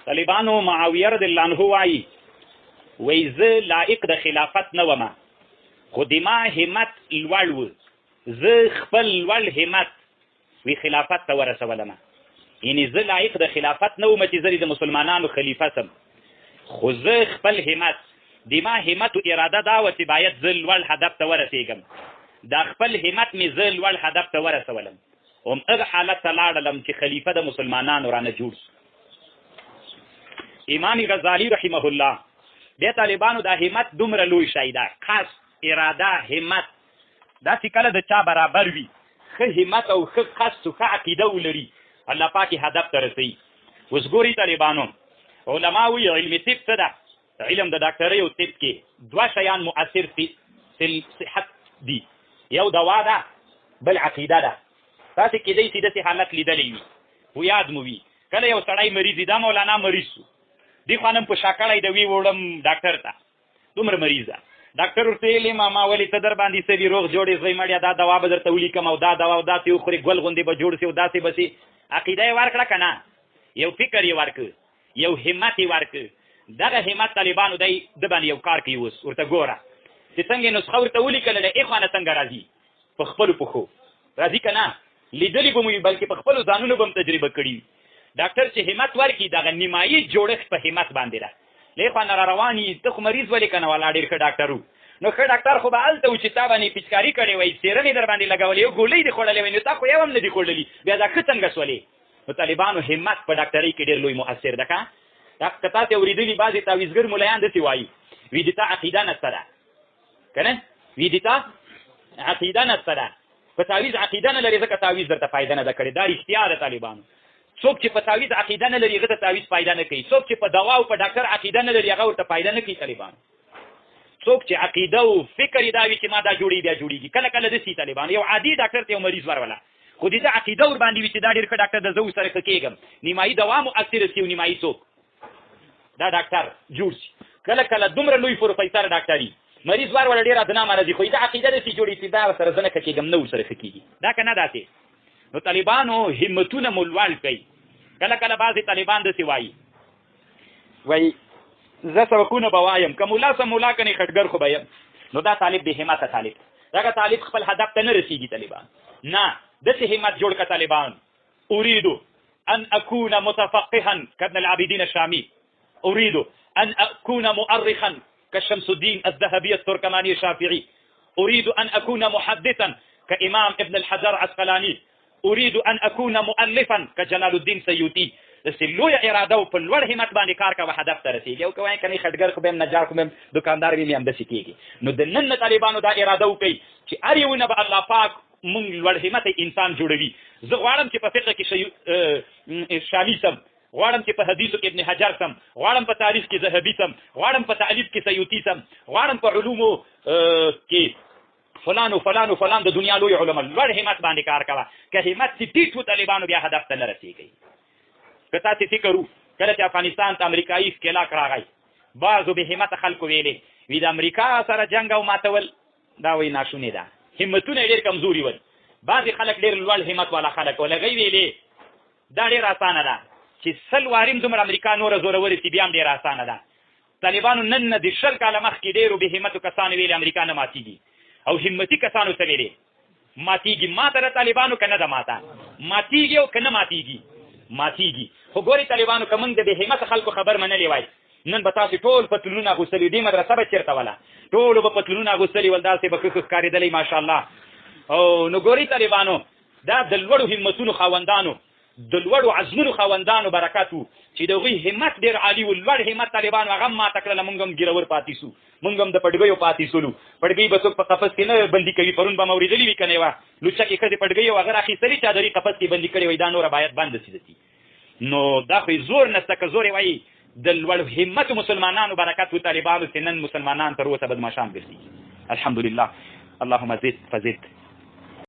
طالبانو معاویه رضی الله عنه وایي زه لایق د خلافت نه ومه، خو د ما همت لوړ و، زه خپل لوړ همت وی خلافت ته ورسولمه. یعنې زه لایق د خلافت نه ومه چې زه د مسلمانانو خلیفه سم، خو زه خپل همت، د ما همت و اراده دا وه چې باید زه لوړ هدف ته ورسېږم. دا خپل همت مې زه لوړ هدف ته ورسولم، همغه حالت ته لاړلم چې خلیفه د مسلمانانو رانه جوړ شو. امام غزالی رحمه الله د طالبانو دا همت دومره لوی شی ده، خاص اراده همت داسې کله د چا برابر وي، ښه همت او ښه قصد او ښه عقیده ولري، الله پاک هدف ته رسوي. اوس ګورئ طالبانو، علما وایي علم طب څه ده؟ علم د ډاکټرۍ او طب کې دوه شیان مؤثر فی صحت دي، یو دوا ده، بل عقیده ده. تاسې کیدای شي داسې حالت لیدلی وي، خو یاد مو وي کله یو سړی مریض وي، دا مولانا مریض شو، دې خوا نن په شا کړی د وی وړم ډاکټر ته، دومره مریض ده. ډاکټر ورته ویلې ماما ولې ته در باندې څه دي، روغ جوړې زوی مړیا، دا دوا به درته ولیکم او دا دوا او داسې وخورې ګل غوندې به جوړ شي او داسې به شي. عقیده یې ورکړه که نه؟ یو فکر یې ورکړ، یو همت یې ورکړ. دغه همت طالبانو دی د باندې یو کار کوي. اوس ورته ګوره چې څنګه نسخه ورته ولیکله، له اخوانه څنګه راځي، په خپلو پښو راځي که نه؟ لیدلي به مو وي، بلکې په خپلو ځانونو به هم تجربه کړي وي. ډاکټر چې همت ورکړي، دغه نیمایي جوړښت په همت باندې ده. له اخوانه را روان یي، ته خو مریض ولې که نه والا ډېر ښه ډاکټر و، نو ښه ډاکټر خو به هلته و چې تا باندې پیچکاري کړې وای، سیرم یې در باندې لګولې، یو ګولۍ دې خوړلې وای، نو تا خو یو هم نه دي خوړلي، بیا دا ښه څنګه سولې؟ نو طالبانو همت په ډاکټرۍ کې ډېر لوی مؤثر ده. که تاسې اورېدلي بعضې تعویزګر ملیان داسې وایي، وي د تا عقیده نسته ده که نه، وي د تا عقیده نسته ده، په تعویز عقیده نه لري ځکه تعویز درته فایده نه ده کړې. دا رښتیا ده طالبانو. څوک چې په تعویز عقیده نه لري هغه ته تعویز فایده نه کوي، څوک چې په دوا او په ډاکټر عقیده نه لري هغه ورته فایده نه کوي. طالبانو څوک چې عقیده او فکر یې دا وي چې ما دا جوړي بیا جوړېږي، کله کله داسې طالبانو یو عادي ډاکټر ته یو مریض وروله، خو د ده عقیده ور باندې وي چې دا ډېر ښه ډاکټر ده، زه ورسره ښه کېږم، نیمایي دوا مؤثره شي او نیمایي څوک دا ډاکټر جوړ شي. کله کله دومره لوی پروفیسر ډاکټري مریض وروله ډېر ادنامه راځي، خو دا عقیده داسې جوړي چې دا ورسره زه نه ښه کېږم، نه ورسره ښه کېږي، دا که نه داسې. نو طالبانو همتونه مو لوړ کوي. کله کله بعضې طالبان داسې وایي زه سبقونه به وایم، که ملا سم ملا کنې خټګر خو به یم، نو دا طالب بې همته طالب، دغه طالب خپل هدف ته نه رسېږي. طالبان نه، داسې همت جوړ که طالبان، اريد ان اكون متفقها كابن العابدين الشامي، اريد ان اكون مؤرخا كشمس الدين الذهبي التركماني الشافعي، اريد ان اكون محدثا كامام ابن الحجر عسقلاني، اريد ان اكون مؤلفا كجلال الدين سيوطي. داسې لویه اراده او په لوړ همت باندې کار کوه، هدف ته رسېږي. او که وایي که نه خټګر خو به یم، نجار خو به یم، دوکاندار به یم، همداسې کېږي. نو د نن طالبانو دا اراده وکړئ چې هر یو نه به الله پاک مونږ لوړ همته انسان جوړوي. زه غواړم چې په فقه کې شامي سم، غواړم چې په حدیثو کې ابن حجر سم، غواړم په تاریخ کې ذهبي سم، غواړم په تألیف کې سیوطي سم، غواړم په علومو کې فلان و فلان و فلان د دنیا لوی علما. لوړ همت باندې کار کوه. که همت چې ټیټ و طالبانو بیا هدف ته نه رسېږئ. که تاسې فکر وو کله چې افغانستان ته امریکایي ښکېلاک راغی، بعضو بې همته خلکو ویلې وي د امریکا سره جنګ او ماتول دا وایي ناشونې ده، همتونه یې ډېر کمزوري ول. بعضې خلک ډېر لوړ همت والا خلک ول، هغوی ویلې دا ډېر اسانه ده چې 100 واریم دومره امریکا نوره زورورې شي، بیا هم ډېره اسانه ده. طالبانو نن نه د 20 کاله مخکې ډېرو بې همتو کسانو ویلې امریکا نه ماتېږي، او همتي کسانو څه ویلې ماتېږي. ماته د طالبانو که نه ده ماته، ماتېږي او که نه ماتېږي ماتېږي. خو ګورې طالبانو که موږ د بې همته خلکو خبر منلی وای، نن به تاسې ټول پتلونونه اغوستلي، دې مدرسه به چېرته وله، ټولو به پتلونونه اغوستلي ول، داسې به ښه ښه ښکارېدلی ماشاءالله. او نو ګورې طالبانو دا د لوړو همتونو خاوندانو، د لوړو عزمونو خاوندانو برکت و چې د هغوی همت ډېر عالي و. لوړ همت طالبانو هغه هم ماته کړله، مونږ هم ګیرور پاتې سو، مونږ هم د پډګیو پاتې سولو. پډګۍ به څوک په قفس کې نه بندي کوي، پرون به مې اورېدلي وي که نه وه لوچکې ښځې پډګۍ او هغه راخیستلي چادري قفس کې بندي کړې وای، دا نوره باید بنده سي. نو دا خو زور نسته، که زور یې وایي د لوړ همتو مسلمانانو برکت و طالبانو چې نن مسلمانان تر اوسه بدماشان ګرځي. الحمدلله. اللهم زد فزد.